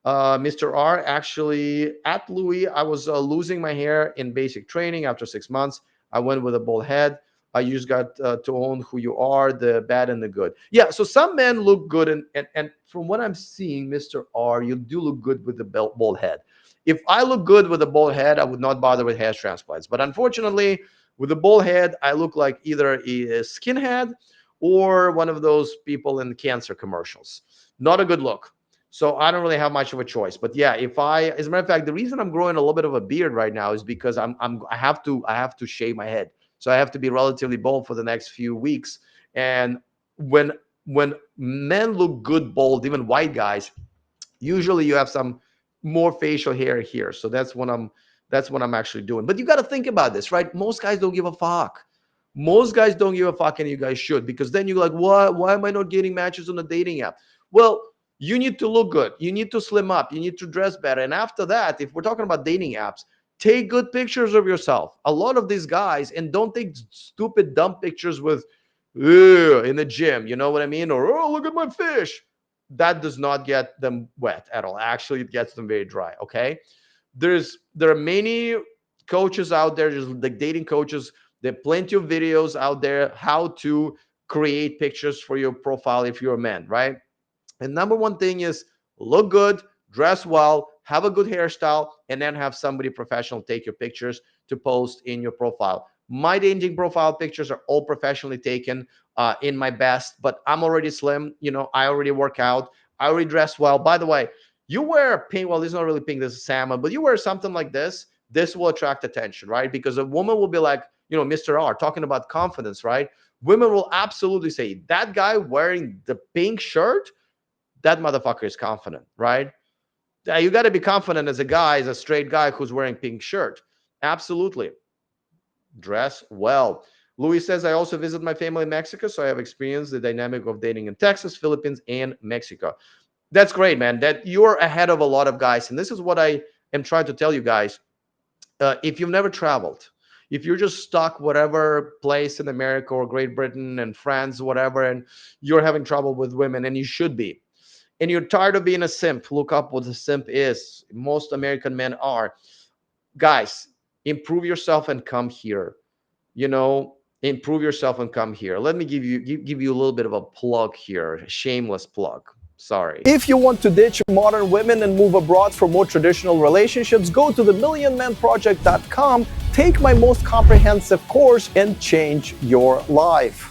Mr. R, actually, at Louis, I was losing my hair in basic training. After 6 months, I went with a bald head. You just got to own who you are, the bad and the good. Yeah, so some men look good. And from what I'm seeing, Mr. R, you do look good with the bald head. If I look good with a bald head, I would not bother with hair transplants. But unfortunately, with a bald head, I look like either a skinhead or one of those people in cancer commercials. Not a good look. So I don't really have much of a choice. But yeah, as a matter of fact, the reason I'm growing a little bit of a beard right now is because I have to shave my head. So I have to be relatively bald for the next few weeks. And when when men look good bald, even white guys, usually you have some more facial hair here. So that's what I'm actually doing. But you got to think about this, right? Most guys don't give a fuck. Most guys don't give a fuck, and you guys should, because then you're like, what? Why am I not getting matches on the dating app? Well, you need to look good. You need to slim up. You need to dress better. And after that, if we're talking about dating apps, take good pictures of yourself. A lot of these guys, and don't take stupid, dumb pictures with, "Ugh," in the gym. You know what I mean? Or, oh, look at my fish. That does not get them wet at all. Actually, it gets them very dry. Okay. There are many coaches out there, just like dating coaches. There are plenty of videos out there how to create pictures for your profile if you're a man, right? And number one thing is look good, dress well, have a good hairstyle, and then have somebody professional take your pictures to post in your profile. My dating profile pictures are all professionally taken in my best, but I'm already slim. I already work out. I already dress well. By the way, you wear pink. Well, it's not really pink. This is salmon, but you wear something like this. This will attract attention, right? Because a woman will be like, Mr. R talking about confidence, right? Women will absolutely say that guy wearing the pink shirt, that motherfucker is confident, right? You got to be confident as a guy, as a straight guy who's wearing pink shirt. Absolutely. Dress well. Louis says, I also visit my family in Mexico, so I have experienced the dynamic of dating in Texas, Philippines, and Mexico. That's great, man. That you're ahead of a lot of guys. And this is what I am trying to tell you guys. If you've never traveled, if you're just stuck whatever place in America or Great Britain and France, whatever, and you're having trouble with women, and you should be, and you're tired of being a simp, look up what a simp is. Most American men are. Guys, improve yourself and come here. Improve yourself and come here. Let me give you a little bit of a plug here, a shameless plug. Sorry. If you want to ditch modern women and move abroad for more traditional relationships, go to themillionmanproject.com, take my most comprehensive course, and change your life.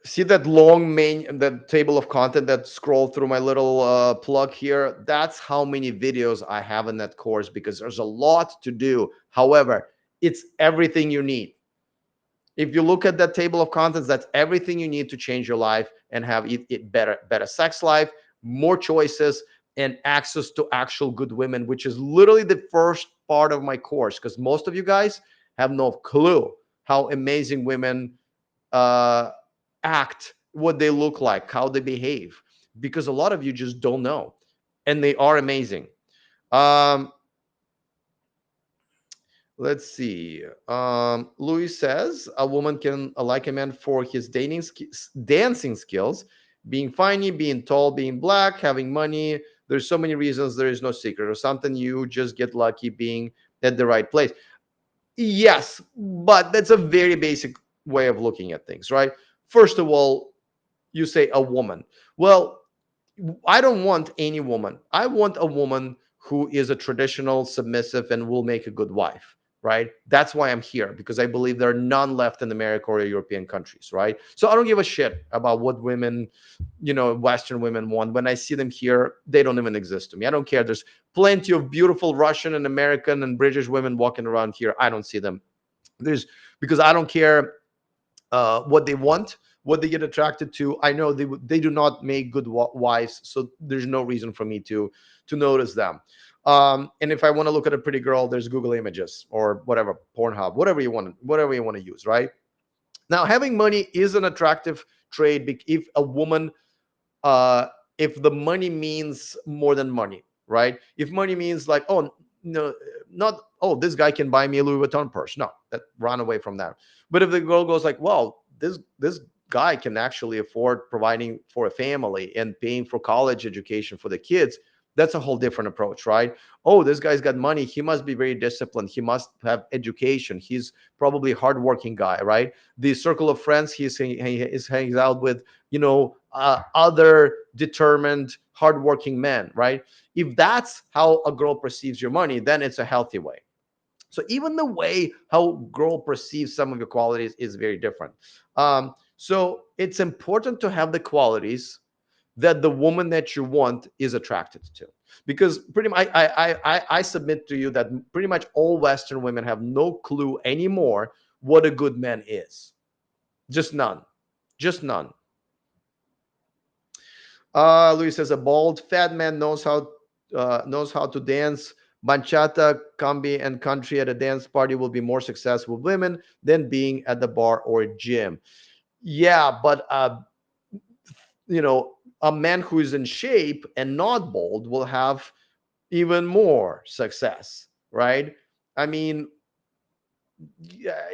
See that that table of content that scroll through my little plug here? That's how many videos I have in that course, because there's a lot to do. However, it's everything you need. If you look at that table of contents, that's everything you need to change your life and have it better sex life, more choices, and access to actual good women, which is literally the first part of my course, because most of you guys have no clue how amazing women act, what they look like, how they behave, because a lot of you just don't know, and they are amazing. Let's see. Louis says a woman can like a man for his dancing skills, being funny, being tall, being black, having money. There's so many reasons. There is no secret, or something. You just get lucky being at the right place. Yes, but that's a very basic way of looking at things, right? First of all, you say a woman. Well, I don't want any woman. I want a woman who is a traditional submissive and will make a good wife, right? That's why I'm here, because I believe there are none left in America or European countries, right? So I don't give a shit about what women, Western women want. When I see them here, they don't even exist to me. I don't care. There's plenty of beautiful Russian and American and British women walking around here. I don't see them. Because I don't care what they want, what they get attracted to. I know they do not make good wives, so there's no reason for me to notice them. And if I want to look at a pretty girl, there's Google Images or whatever, Pornhub, whatever you want to use, right? Now, having money is an attractive trait if a woman, if the money means more than money, right? If money means like, oh no, not, oh, this guy can buy me a Louis Vuitton purse. No, that run away from that. But if the girl goes like, well, this guy can actually afford providing for a family and paying for college education for the kids, that's a whole different approach, right? Oh, this guy's got money. He must be very disciplined. He must have education. He's probably a hardworking guy, right? The circle of friends he hangs out with, other determined, hardworking men, right? If that's how a girl perceives your money, then it's a healthy way. So even the way how girl perceives some of your qualities is very different. So it's important to have the qualities that the woman that you want is attracted to, because pretty much I submit to you that pretty much all Western women have no clue anymore what a good man is. Just none. Louis says a bald fat man knows how to dance bachata, cambi, and country at a dance party will be more successful with women than being at the bar or gym. Yeah, but a man who is in shape and not bald will have even more success, right? I mean, yeah,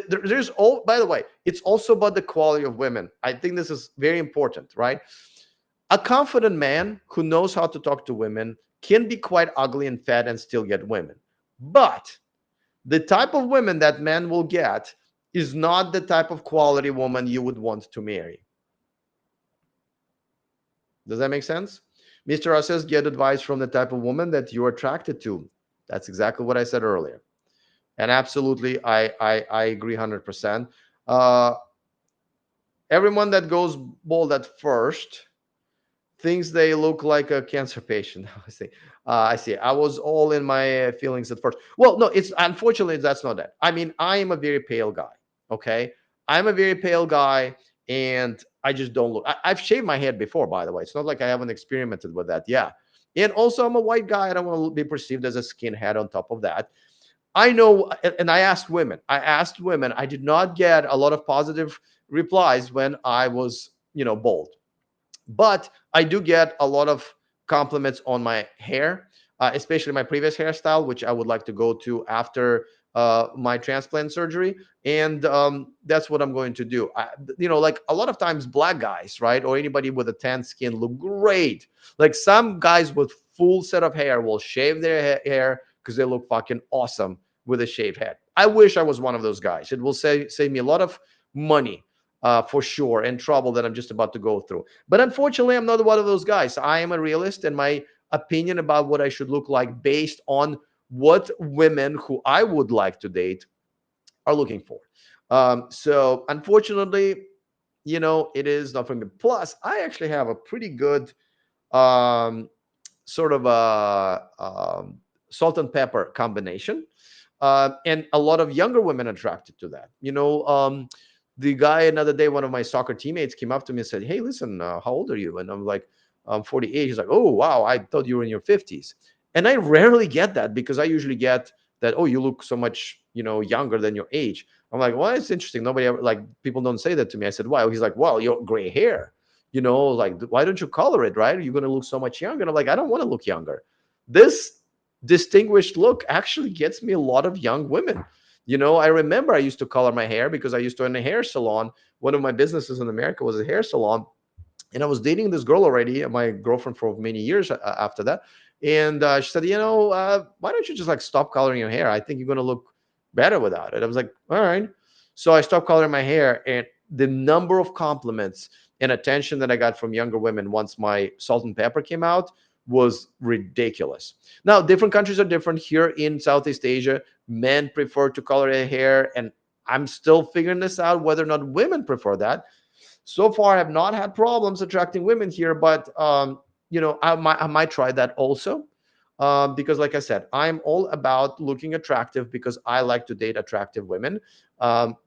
there's all, by the way, it's also about the quality of women. I think this is very important, right? A confident man who knows how to talk to women can be quite ugly and fat and still get women. But the type of women that men will get is not the type of quality woman you would want to marry. Does that make sense? Mr. R says, get advice from the type of woman that you're attracted to. That's exactly what I said earlier. And absolutely, I agree 100%. Everyone that goes bald at first thinks they look like a cancer patient. I see. I see. I was all in my feelings at first. Well, no, it's unfortunately that's not that. I mean, I am a very pale guy. Okay, I'm a very pale guy, and I just don't look. I've shaved my head before, by the way. It's not like I haven't experimented with that. Yeah, and also I'm a white guy. I don't want to be perceived as a skinhead. On top of that, I know, and I asked women. I asked women. I did not get a lot of positive replies when I was, bald, but I do get a lot of compliments on my hair, especially my previous hairstyle, which I would like to go to after my transplant surgery. And that's what I'm going to do. Like a lot of times, black guys, right, or anybody with a tan skin look great. Like some guys with full set of hair will shave their hair because they look fucking awesome with a shaved head. I wish I was one of those guys. It will save me a lot of money, for sure, and trouble that I'm just about to go through. But unfortunately, I'm not one of those guys. I am a realist, and my opinion about what I should look like based on what women who I would like to date are looking for. So unfortunately, it is not for me. Plus, I actually have a pretty good um, sort of a salt and pepper combination, and a lot of younger women attracted to that. The guy another day, one of my soccer teammates came up to me and said, "Hey, listen, how old are you?" And I'm like, "I'm 48." He's like, "Oh, wow, I thought you were in your 50s." And I rarely get that because I usually get that, "Oh, you look so much, younger than your age." I'm like, "Well, it's interesting. Nobody ever, like, people don't say that to me." I said, "Why?" He's like, "Well, your gray hair, like, why don't you color it, right? You're going to look so much younger." And I'm like, "I don't want to look younger." This distinguished look actually gets me a lot of young women. I remember I used to color my hair because I used to own a hair salon. One of my businesses in America was a hair salon, and I was dating this girl already, my girlfriend for many years after that. And she said, why don't you just like stop coloring your hair? I think you're going to look better without it. I was like, all right. So I stopped coloring my hair, and the number of compliments and attention that I got from younger women once my salt and pepper came out was ridiculous. Now, different countries are different. Here in Southeast Asia, men prefer to color their hair, and I'm still figuring this out whether or not women prefer that. So far, I have not had problems attracting women here, but I might try that also, because, like I said, I'm all about looking attractive because I like to date attractive women, um,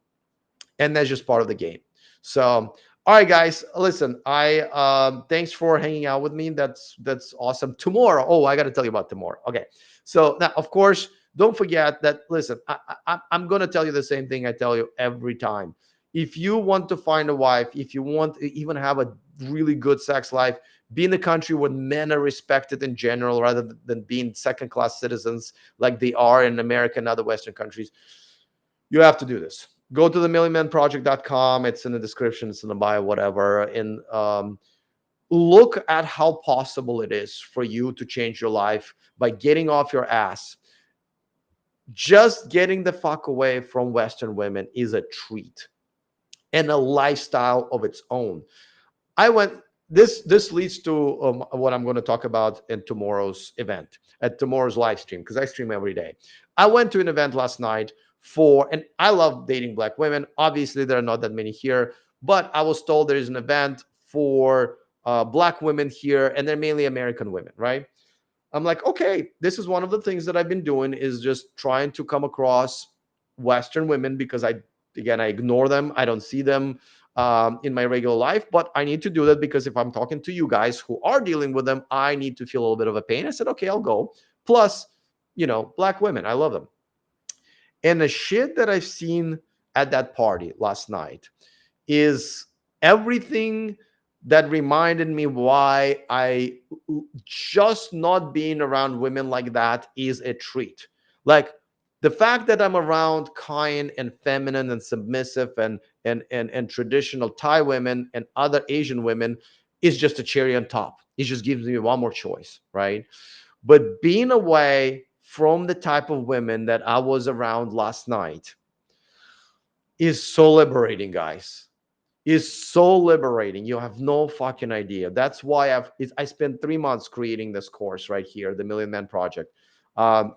and that's just part of the game. So, all right, guys, listen, I thanks for hanging out with me. That's awesome. Tomorrow, oh, I got to tell you about tomorrow. Okay, so now, of course, don't forget that. Listen, I'm gonna tell you the same thing I tell you every time. If you want to find a wife, if you want to even have a really good sex life, be in a country where men are respected in general rather than being second class citizens like they are in America and other Western countries, you have to do this. Go to the millionmanproject.com. It's in the description, it's in the bio, whatever. And look at how possible it is for you to change your life by getting off your ass. Just getting the fuck away from Western women is a treat and a lifestyle of its own. I went. This leads to what I'm going to talk about in tomorrow's event, at tomorrow's live stream, because I stream every day. I went to an event last night and I love dating black women. Obviously, there are not that many here, but I was told there is an event for black women here, and they're mainly American women, right? I'm like, okay, this is one of the things that I've been doing is just trying to come across Western women because I ignore them. I don't see them in my regular life, but I need to do that because if I'm talking to you guys who are dealing with them, I need to feel a little bit of a pain. I said, okay, I'll go. Plus, black women, I love them. And the shit that I've seen at that party last night is everything that reminded me why I just not being around women like that is a treat. Like the fact that I'm around kind and feminine and submissive and traditional Thai women and other Asian women is just a cherry on top. It just gives me one more choice, right? But being away from the type of women that I was around last night is so liberating, guys. Is so liberating. You have no fucking idea. That's why I spent 3 months creating this course right here, the Million Man Project. Um,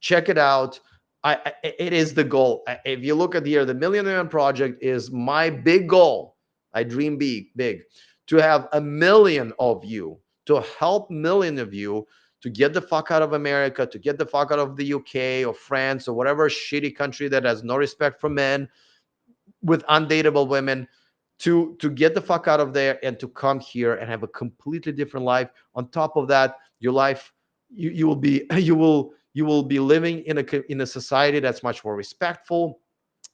Check it out. It is the goal. If you look at here, the Million Man Project is my big goal I dream big, to have a million of you, to help million of you to get the fuck out of America, to get the fuck out of the UK or France or whatever shitty country that has no respect for men with undateable women, to get the fuck out of there and to come here and have a completely different life. On top of that, your life, you will be you will be living in a society that's much more respectful.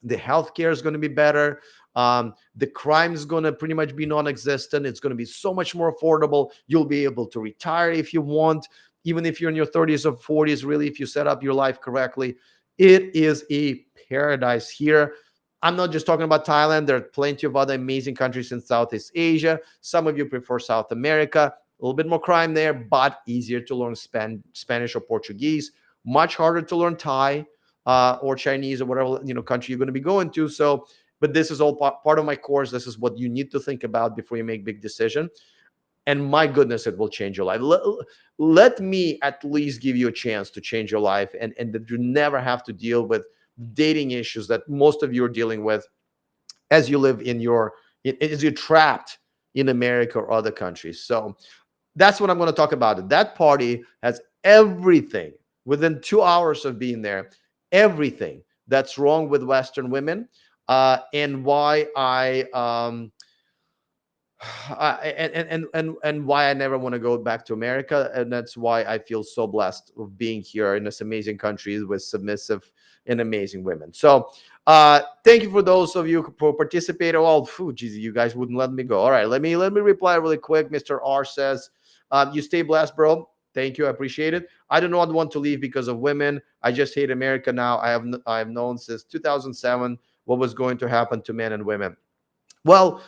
The healthcare is going to be better. The crime is going to pretty much be non-existent. It's going to be so much more affordable. You'll be able to retire if you want, even if you're in your 30s or 40s. Really, if you set up your life correctly, it is a paradise here. I'm not just talking about Thailand. There are plenty of other amazing countries in Southeast Asia. Some of you prefer South America. A little bit more crime there, but easier to learn Spanish or Portuguese. Much harder to learn Thai or Chinese or whatever country you're going to be going to. So, but this is all part of my course. This is what you need to think about before you make big decision. And my goodness, it will change your life. Let me at least give you a chance to change your life, and that you never have to deal with dating issues that most of you are dealing with as you live as you're trapped in America or other countries. So that's what I'm going to talk about. That party has everything within 2 hours of being there, everything that's wrong with Western women, and why and why I never want to go back to America, and that's why I feel so blessed of being here in this amazing country with submissive and amazing women. So, thank you for those of you who participated. Oh, geez, you guys wouldn't let me go. All right, let me reply really quick. Mr. R says, "You stay blessed, bro. Thank you, I appreciate it. I do not want to leave because of women. I just hate America now. I have known since 2007 what was going to happen to men and women. Well,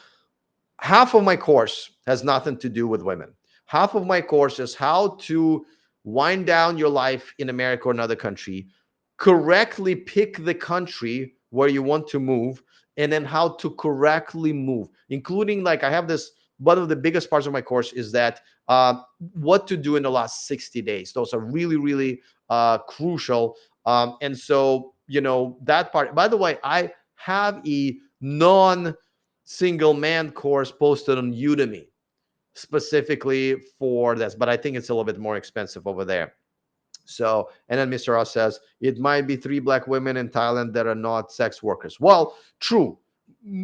half of my course has nothing to do with women. Half of my course is how to wind down your life in America or another country, correctly pick the country where you want to move, and then how to correctly move, including, like, I have this. One of the biggest parts of my course is that what to do in the last 60 days. Those are really, really crucial. And so, that part, by the way, I have a non-single man course posted on Udemy specifically for this, but I think it's a little bit more expensive over there. So, and then Mr. Ross says, it might be 3 black women in Thailand that are not sex workers. Well, true.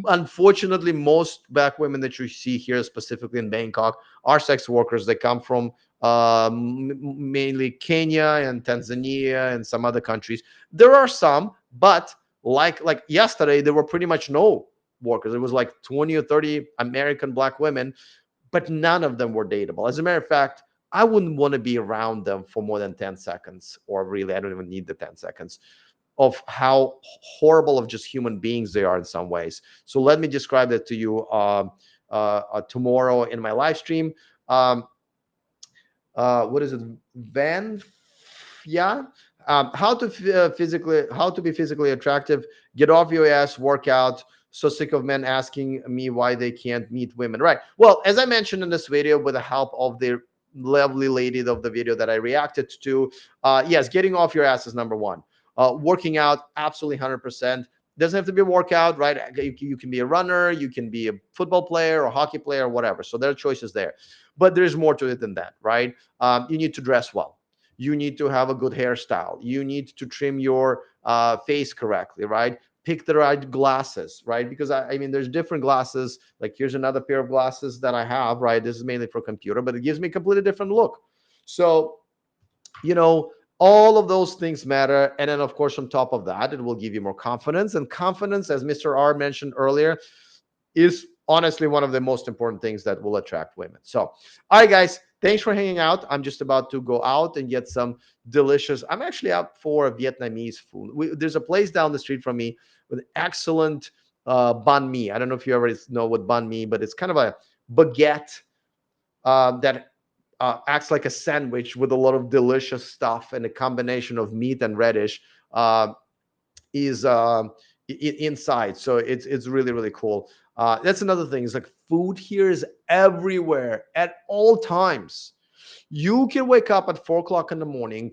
Unfortunately, most black women that you see here, specifically in Bangkok, are sex workers. They come from mainly Kenya and Tanzania and some other countries. There are some, but like yesterday, there were pretty much no workers. It was like 20 or 30 American black women, but none of them were dateable. As a matter of fact, I wouldn't want to be around them for more than 10 seconds, or really, I don't even need the 10 seconds of how horrible of just human beings they are in some ways. So let me describe that to you tomorrow in my live stream. What is it? Van, yeah. How to be physically attractive. Get off your ass, work out. So sick of men asking me why they can't meet women. Right. Well, as I mentioned in this video, with the help of the lovely lady of the video that I reacted to, yes, getting off your ass is number one. Working out, absolutely 100%. Doesn't have to be a workout, right? You can be a runner, you can be a football player or hockey player or whatever. So there are choices there, but there's more to it than that, right? You need to dress well. You need to have a good hairstyle. You need to trim your face correctly, right? Pick the right glasses, right? Because I mean, there's different glasses. Like, here's another pair of glasses that I have, right? This is mainly for computer, but it gives me a completely different look. So, all of those things matter. And then, of course, on top of that, it will give you more confidence. And confidence, as Mr. R mentioned earlier, is honestly one of the most important things that will attract women. So, all right, guys, thanks for hanging out. I'm just about to go out and get some delicious. I'm actually out for Vietnamese food. There's a place down the street from me with excellent banh mi. I don't know if you already know what banh mi, but it's kind of a baguette that acts like a sandwich with a lot of delicious stuff, and a combination of meat and radish is inside. So it's really, really cool. That's another thing. Is like, food here is everywhere at all times. You can wake up at 4 o'clock in the morning.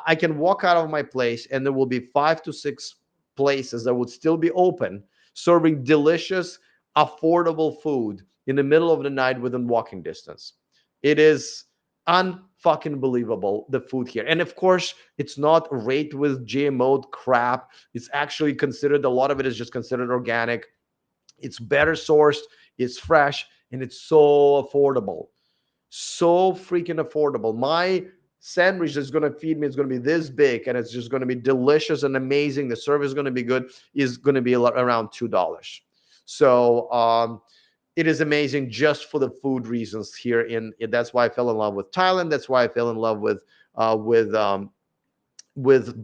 I can walk out of my place, and there will be 5 to 6 places that would still be open, serving delicious affordable food in the middle of the night within walking distance. It is unfucking believable, the food here. And of course, it's not raked with GMO crap. It's actually considered, a lot of it is just considered organic. It's better sourced, it's fresh, and it's so affordable. So freaking affordable. My sandwich that's going to feed me is going to be this big, and it's just going to be delicious and amazing. The service is going to be good, is going to be around $2. So it is amazing just for the food reasons here. That's why I fell in love with Thailand. That's why I fell in love with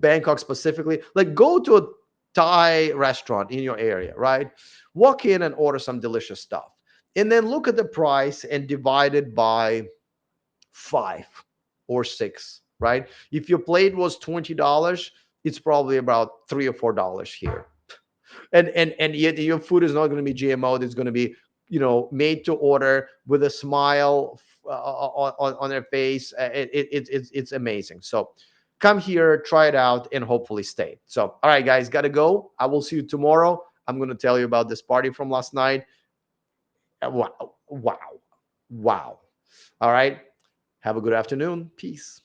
Bangkok specifically. Like, go to a Thai restaurant in your area, right? Walk in and order some delicious stuff, and then look at the price and divide it by 5 or 6, right? If your plate was $20, it's probably about $3 or $4 here. And yet your food is not going to be GMO. It's going to be, made to order with a smile on their face. It's amazing. So come here, try it out, and hopefully stay. So, all right, guys, got to go. I will see you tomorrow. I'm going to tell you about this party from last night. Wow. Wow. Wow. All right. Have a good afternoon. Peace.